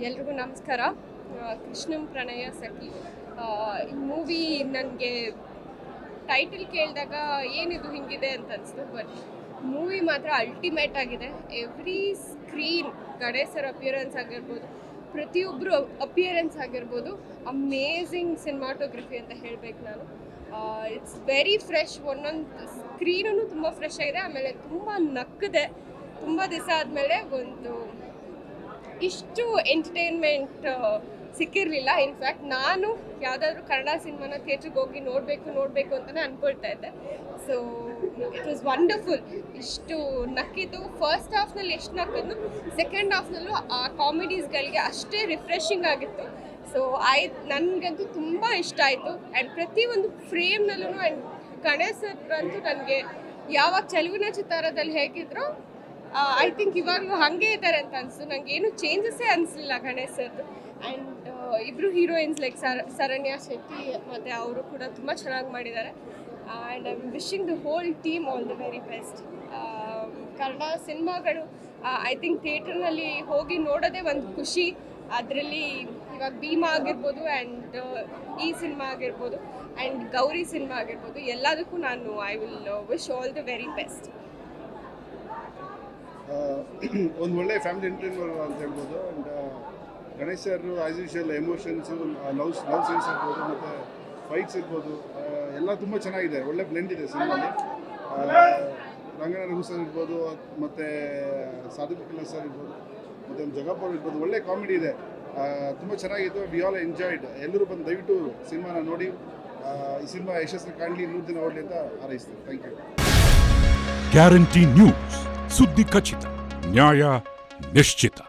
ಎಲ್ರಿಗೂ ನಮಸ್ಕಾರ. ಕೃಷ್ಣಂ ಪ್ರಣಯ ಸಖಿ ಈ ಮೂವಿ ನನಗೆ ಟೈಟಲ್ ಕೇಳಿದಾಗ ಏನಿದು ಹಿಂಗಿದೆ ಅಂತ ಅನಿಸ್ತು. ಬಟ್ ಮೂವಿ ಮಾತ್ರ ಅಲ್ಟಿಮೇಟ್ ಆಗಿದೆ. Every screen Ganesh sir appearance ಆಗಿರ್ಬೋದು, ಪ್ರತಿಯೊಬ್ಬರು ಅಪಿಯರೆನ್ಸ್ ಆಗಿರ್ಬೋದು, ಅಮೇಝಿಂಗ್ ಸಿನಿಮಾಟೋಗ್ರಫಿ ಅಂತ ಹೇಳಬೇಕು ನಾನು. It's very fresh. ಒಂದೊಂದು ಸ್ಕ್ರೀನೂ ತುಂಬ ಫ್ರೆಶ್ ಆಗಿದೆ. ಆಮೇಲೆ ತುಂಬ ನಕ್ಕಿದೆ. ತುಂಬ ದಿವಸ ಆದಮೇಲೆ ಒಂದು ಇಷ್ಟು ಎಂಟರ್ಟೈನ್ಮೆಂಟ್ ಸಿಕ್ಕಿರಲಿಲ್ಲ. ಇನ್ಫ್ಯಾಕ್ಟ್ ನಾನು ಯಾವುದಾದ್ರೂ ಕನ್ನಡ ಸಿನಿಮಾನ ಥಿಯೇಟ್ರಿಗೆ ಹೋಗಿ ನೋಡಬೇಕು ಅಂತಲೇ ಅಂದ್ಕೊಳ್ತಾ ಇದ್ದೆ. So it was wonderful. ಇಷ್ಟು ನಕ್ಕಿದ್ದು. ಫಸ್ಟ್ ಹಾಫ್ನಲ್ಲಿ ಎಷ್ಟು ನಕ್ಕಿದ್ದು, ಸೆಕೆಂಡ್ ಹಾಫ್ನಲ್ಲೂ ಆ ಕಾಮಿಡೀಸ್ಗಳಿಗೆ ಅಷ್ಟೇ ರಿಫ್ರೆಶಿಂಗ್ ಆಗಿತ್ತು. ಸೊ ನನಗಂತೂ ತುಂಬ ಇಷ್ಟ ಆಯಿತು. ಆ್ಯಂಡ್ ಪ್ರತಿಯೊಂದು ಫ್ರೇಮ್ನಲ್ಲೂ ಆ್ಯಂಡ್ ಗಣೇಶ್ ಸರ್ ಅಂತೂ ನನಗೆ ಯಾವಾಗ ಚೆಲುವಿನ ಚಿತ್ತಾರದಲ್ಲಿ ಹೇಗಿದ್ರು ಐ ಥಿಂಕ್ ಇವಾಗಲೂ ಹಾಗೆ ಇದ್ದಾರೆ ಅಂತ ಅನಿಸ್ತು. ನನಗೆ ಏನು ಚೇಂಜಸ್ಸೇ ಅನಿಸಲಿಲ್ಲ ಗಣೇಶ್ ಸರ್ದು. ಆ್ಯಂಡ್ ಇಬ್ಬರು ಹೀರೋಯಿನ್ಸ್ ಲೈಕ್ ಶರಣ್ಯ ಶೆಟ್ಟಿ ಮತ್ತು ಅವರು ಕೂಡ ತುಂಬ ಚೆನ್ನಾಗಿ ಮಾಡಿದ್ದಾರೆ. And I am wishing the whole team all the very best. Kannada ಸಿನಿಮಾಗಳು ಐ ಥಿಂಕ್ ಥಿಯೇಟರ್ನಲ್ಲಿ ಹೋಗಿ ನೋಡೋದೇ ಒಂದು ಖುಷಿ. ಅದರಲ್ಲಿ ಇವಾಗ ಭೀಮಾ ಆಗಿರ್ಬೋದು ಆ್ಯಂಡ್ ಈ ಸಿನಿಮಾ ಆಗಿರ್ಬೋದು ಆ್ಯಂಡ್ ಗೌರಿ ಸಿನಿಮಾ ಆಗಿರ್ಬೋದು, ಎಲ್ಲದಕ್ಕೂ ನಾನು I will wish all the very best. ಒಂದು ಒಳ್ಳೆ ಫ್ಯಾಮಿಲಿ ಎಂಟರ್ಟೈನರ್ ಅಂತ ಹೇಳ್ಬೋದು. And Ganesh sir as usual emotions, love scenes ಇರ್ಬೋದು ಮತ್ತು ಫೈಟ್ಸ್ ಇರ್ಬೋದು, ಎಲ್ಲ ತುಂಬ ಚೆನ್ನಾಗಿದೆ. ಒಳ್ಳೆ ಬ್ಲೆಂಡ್ ಇದೆ ಸಿನಿಮಾಲಿ. ರಂಗನ ರಘು ಸರ್ ಇರ್ಬೋದು, ಮತ್ತು ಸಾಧುಕಿಲ್ಲ ಸರ್ ಇರ್ಬೋದು, ಮತ್ತು ಜಗಪ್ಪ ಅವ್ರು ಇರ್ಬೋದು. ಒಳ್ಳೆ ಕಾಮಿಡಿ ಇದೆ. ತುಂಬ ಚೆನ್ನಾಗಿತ್ತು. We all enjoyed. ಎಲ್ಲರೂ ಬಂದು ದಯವಿಟ್ಟು ಸಿನಿಮಾನ ನೋಡಿ ಈ ಸಿನಿಮಾ ಯಶಸ್ಸನ್ನು ಕಾಣಲಿ, 100 ದಿನ ಓಡಲಿ ಅಂತ ಹಾರೈಸ್ತೀನಿ. Thank you. ಗ್ಯಾರಂಟಿ ನ್ಯೂಸ್, ಸುದ್ದಿ ಖಚಿತ, ನ್ಯಾಯ ನಿಶ್ಚಿತ.